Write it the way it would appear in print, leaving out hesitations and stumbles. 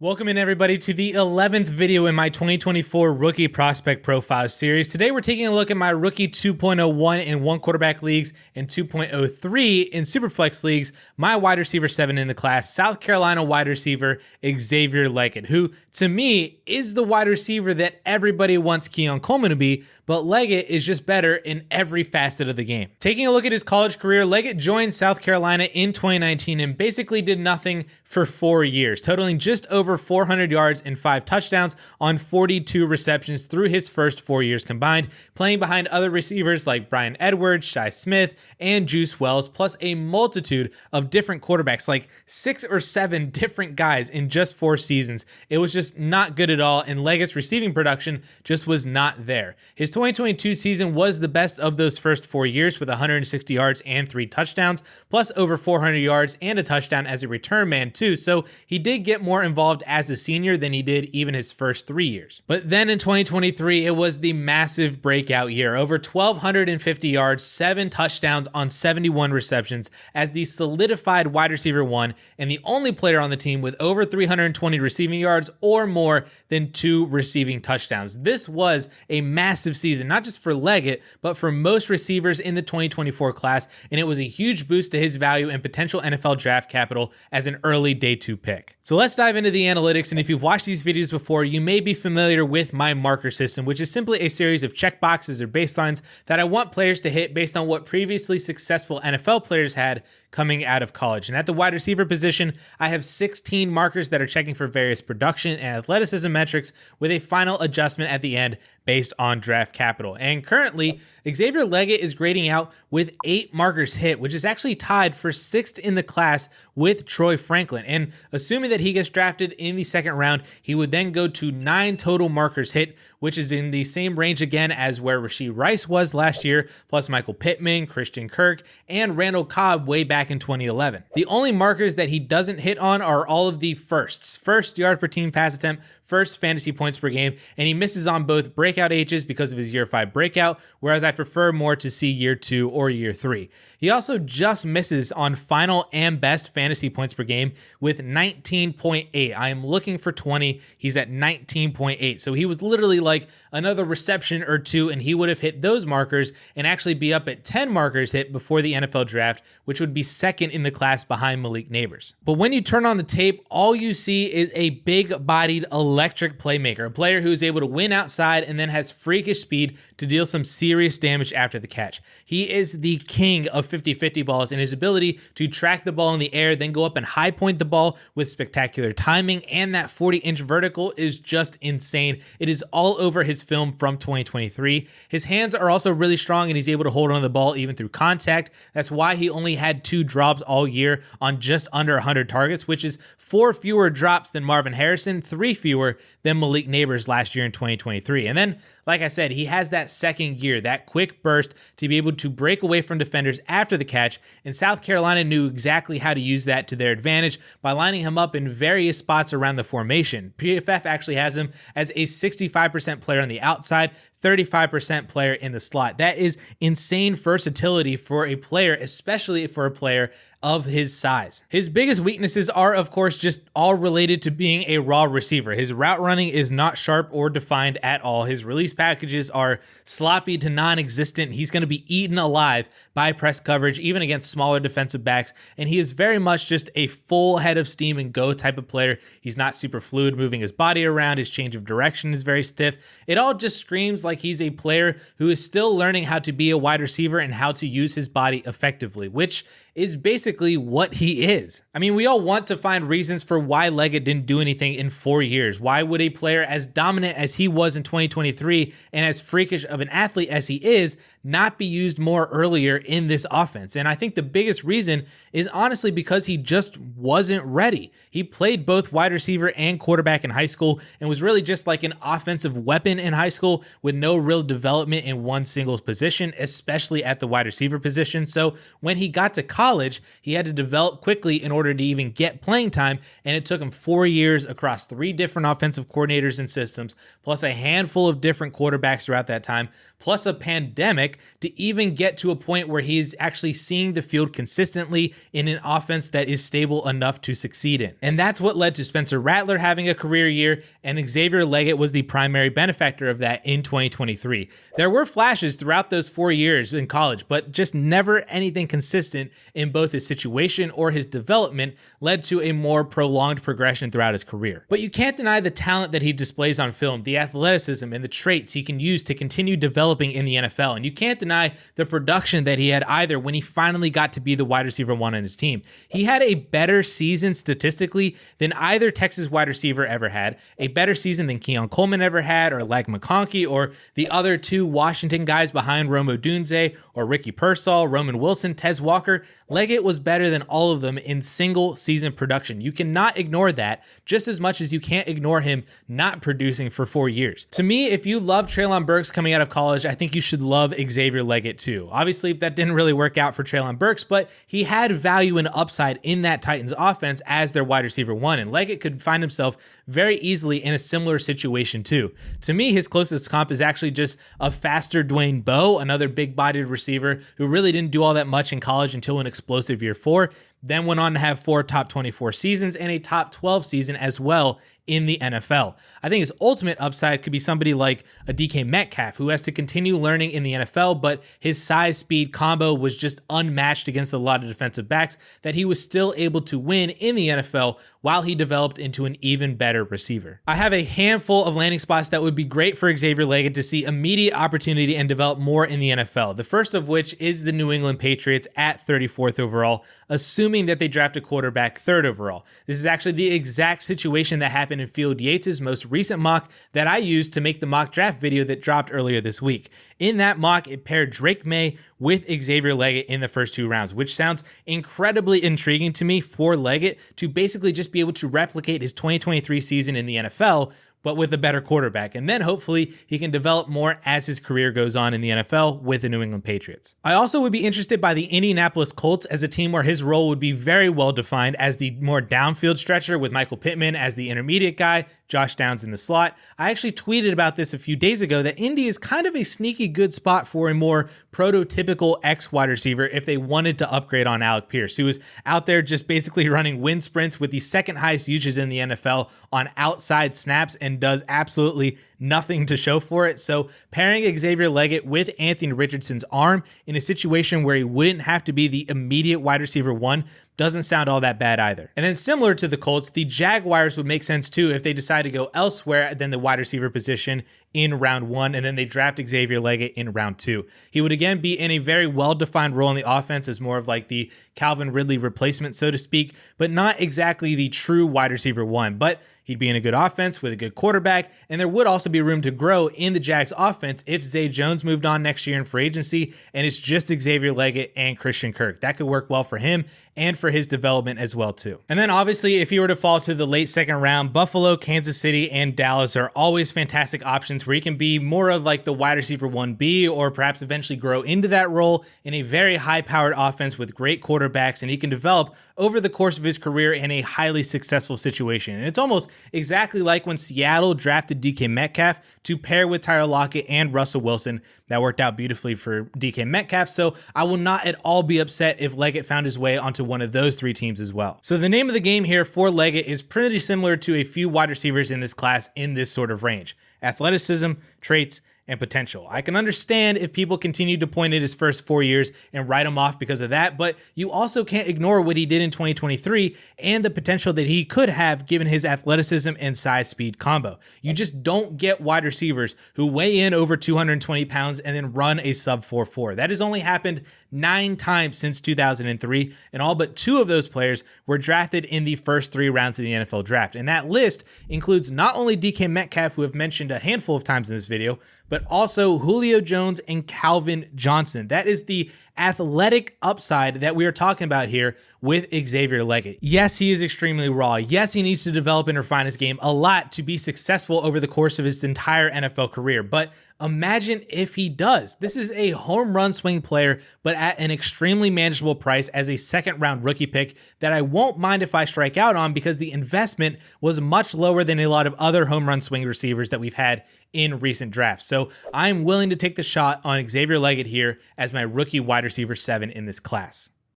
Welcome in everybody to the 11th video in my 2024 Rookie Prospect Profile series. Today we're taking a look at my Rookie 2.01 in one quarterback leagues and 2.03 in Superflex leagues, my wide receiver 7 in the class, South Carolina wide receiver Xavier Legette, who to me is the wide receiver that everybody wants Keon Coleman to be, but Legette is just better in every facet of the game. Taking a look at his college career, Legette joined South Carolina in 2019 and basically did nothing for 4 years, totaling just over 400 yards and 5 touchdowns on 42 receptions through his first 4 years combined, playing behind other receivers like Brian Edwards, Shi Smith, and Juice Wells, plus a multitude of different quarterbacks, like 6 or 7 different guys in just 4 seasons. It was just not good at all, and Legette's receiving production just was not there. His 2022 season was the best of those first 4 years with 160 yards and 3 touchdowns, plus over 400 yards and a touchdown as a return man too, so he did get more involved as a senior than he did even his first 3 years. But then in 2023, it was the massive breakout year. Over 1,250 yards, 7 touchdowns on 71 receptions as the solidified wide receiver 1 and the only player on the team with over 320 receiving yards or more than 2 receiving touchdowns. This was a massive season, not just for Legette, but for most receivers in the 2024 class, and it was a huge boost to his value and potential NFL draft capital as an early day 2 pick. So let's dive into the analytics, and if you've watched these videos before, you may be familiar with my marker system, which is simply a series of checkboxes or baselines that I want players to hit based on what previously successful NFL players had coming out of college. And at the wide receiver position, I have 16 markers that are checking for various production and athleticism metrics with a final adjustment at the end based on draft capital. And currently, Xavier Legette is grading out with 8 markers hit, which is actually tied for 6th in the class with Troy Franklin. And assuming that he gets drafted in the second round, he would then go to 9 total markers hit, which is in the same range again as where Rashee Rice was last year, plus Michael Pittman, Christian Kirk, and Randall Cobb way back in 2011. The only markers that he doesn't hit on are all of the firsts. First yard per team pass attempt, first fantasy points per game, and he misses on both breakout ages because of his year 5 breakout, whereas I prefer more to see year 2 or year 3. He also just misses on final and best fantasy points per game with 19.8. I am looking for 20. He's at 19.8. So he was literally like another reception or 2, and he would have hit those markers and actually be up at 10 markers hit before the NFL draft, which would be second in the class behind Malik Neighbors. But when you turn on the tape, all you see is a big-bodied electric playmaker, a player who is able to win outside and then has freakish speed to deal some serious damage after the catch. He is the king of 50-50 balls, and his ability to track the ball in the air, then go up and high point the ball with spectacular timing, and that 40-inch vertical is just insane. It is all over his film from 2023. His hands are also really strong, and he's able to hold on to the ball even through contact. That's why he only had 2 drops all year on just under 100 targets, which is 4 fewer drops than Marvin Harrison, 3 fewer than Malik Neighbors last year in 2023. And then, like I said, he has that second gear, that quick burst to be able to break away from defenders after the catch, and South Carolina knew exactly how to use that to their advantage by lining him up in various spots around the formation. PFF actually has him as a 65% player on the outside, 35% player in the slot. That is insane versatility for a player, especially for a player of his size. His biggest weaknesses are, of course, just all related to being a raw receiver. His route running is not sharp or defined at all. His release packages are sloppy to non-existent. He's going to be eaten alive by press coverage, even against smaller defensive backs, and he is very much just a full head of steam and go type of player. He's not super fluid moving his body around. His change of direction is very stiff. It all just screams like he's a player who is still learning how to be a wide receiver and how to use his body effectively, which is basically what he is. I mean, we all want to find reasons for why Legette didn't do anything in 4 years. Why would a player as dominant as he was in 2023 and as freakish of an athlete as he is not be used more earlier in this offense? And I think the biggest reason is honestly because he just wasn't ready. He played both wide receiver and quarterback in high school and was really just like an offensive weapon in high school with no real development in one single position, especially at the wide receiver position. So when he got to college, He had to develop quickly in order to even get playing time, and it took him 4 years across 3 different offensive coordinators and systems, plus a handful of different quarterbacks throughout that time, plus a pandemic to even get to a point where he's actually seeing the field consistently in an offense that is stable enough to succeed in. And that's what led to Spencer Rattler having a career year, and Xavier Legette was the primary benefactor of that in 2023. There were flashes throughout those 4 years in college, but just never anything consistent in both his situation or his development led to a more prolonged progression throughout his career. But you can't deny the talent that he displays on film, the athleticism and the traits he can use to continue developing in the NFL. And you can't deny the production that he had either when he finally got to be the wide receiver 1 on his team. He had a better season statistically than either Texas wide receiver ever had, a better season than Keon Coleman ever had, or Lag McConkey, or the other 2 Washington guys behind Rome Odunze, or Ricky Pearsall, Roman Wilson, Tez Walker. Legette was better than all of them in single season production. You cannot ignore that, just as much as you can't ignore him not producing for 4 years. To me, if you love Treylon Burks coming out of college, I think you should love Xavier Legette too. Obviously, that didn't really work out for Treylon Burks, but he had value and upside in that Titans offense as their wide receiver 1, and Legette could find himself very easily in a similar situation too. To me, his closest comp is actually just a faster Dwayne Bowe, another big-bodied receiver who really didn't do all that much in college until an explosive year 4, then went on to have 4 top 24 seasons and a top 12 season as well in the NFL. I think his ultimate upside could be somebody like a DK Metcalf, who has to continue learning in the NFL, but his size-speed combo was just unmatched against a lot of defensive backs, that he was still able to win in the NFL while he developed into an even better receiver. I have a handful of landing spots that would be great for Xavier Legette to see immediate opportunity and develop more in the NFL. The first of which is the New England Patriots at 34th overall, assuming that they draft a quarterback 3rd overall. This is actually the exact situation that happened in Field Yates' most recent mock that I used to make the mock draft video that dropped earlier this week. In that mock, it paired Drake May with Xavier Legette in the first 2 rounds, which sounds incredibly intriguing to me for Legette to basically just be able to replicate his 2023 season in the NFL, but with a better quarterback. And then hopefully he can develop more as his career goes on in the NFL with the New England Patriots. I also would be interested by the Indianapolis Colts as a team where his role would be very well defined as the more downfield stretcher, with Michael Pittman as the intermediate guy, Josh Downs in the slot. I actually tweeted about this a few days ago that Indy is kind of a sneaky good spot for a more prototypical X wide receiver if they wanted to upgrade on Alec Pierce, who was out there just basically running wind sprints with the 2nd highest usage in the NFL on outside snaps and does absolutely nothing to show for it. So pairing Xavier Legette with Anthony Richardson's arm in a situation where he wouldn't have to be the immediate wide receiver 1 doesn't sound all that bad either. And then similar to the Colts, the Jaguars would make sense too if they decide to go elsewhere than the wide receiver position in round 1, and then they draft Xavier Legette in round 2. He would again be in a very well-defined role in the offense as more of like the Calvin Ridley replacement, so to speak, but not exactly the true wide receiver 1. But he'd be in a good offense with a good quarterback, and there would also be room to grow in the Jags offense if Zay Jones moved on next year in free agency, and it's just Xavier Legette and Christian Kirk. That could work well for him and for his development as well too. And then obviously if he were to fall to the late 2nd round, Buffalo, Kansas City, and Dallas are always fantastic options where he can be more of like the wide receiver 1B, or perhaps eventually grow into that role in a very high-powered offense with great quarterbacks, and he can develop over the course of his career in a highly successful situation. And it's almost exactly like when Seattle drafted DK Metcalf to pair with Tyler Lockett and Russell Wilson. That worked out beautifully for DK Metcalf, so I will not at all be upset if Legette found his way onto one of those 3 teams as well. So the name of the game here for Legette is pretty similar to a few wide receivers in this class in this sort of range: athleticism, traits, and potential. I can understand if people continue to point at his first 4 years and write him off because of that, but you also can't ignore what he did in 2023 and the potential that he could have given his athleticism and size-speed combo. You just don't get wide receivers who weigh in over 220 pounds and then run a sub 4.4. That has only happened 9 times since 2003, and all but 2 of those players were drafted in the first 3 rounds of the NFL draft. And that list includes not only DK Metcalf, who I've mentioned a handful of times in this video, but also Julio Jones and Calvin Johnson. That is the athletic upside that we are talking about here with Xavier Legette. Yes, he is extremely raw. Yes, he needs to develop and refine his game a lot to be successful over the course of his entire NFL career, but imagine if he does. This is a home run swing player, but at an extremely manageable price as a second-round rookie pick that I won't mind if I strike out on because the investment was much lower than a lot of other home run swing receivers that we've had in recent drafts. So I'm willing to take the shot on Xavier Legette here as my rookie wide receiver 7 in this class.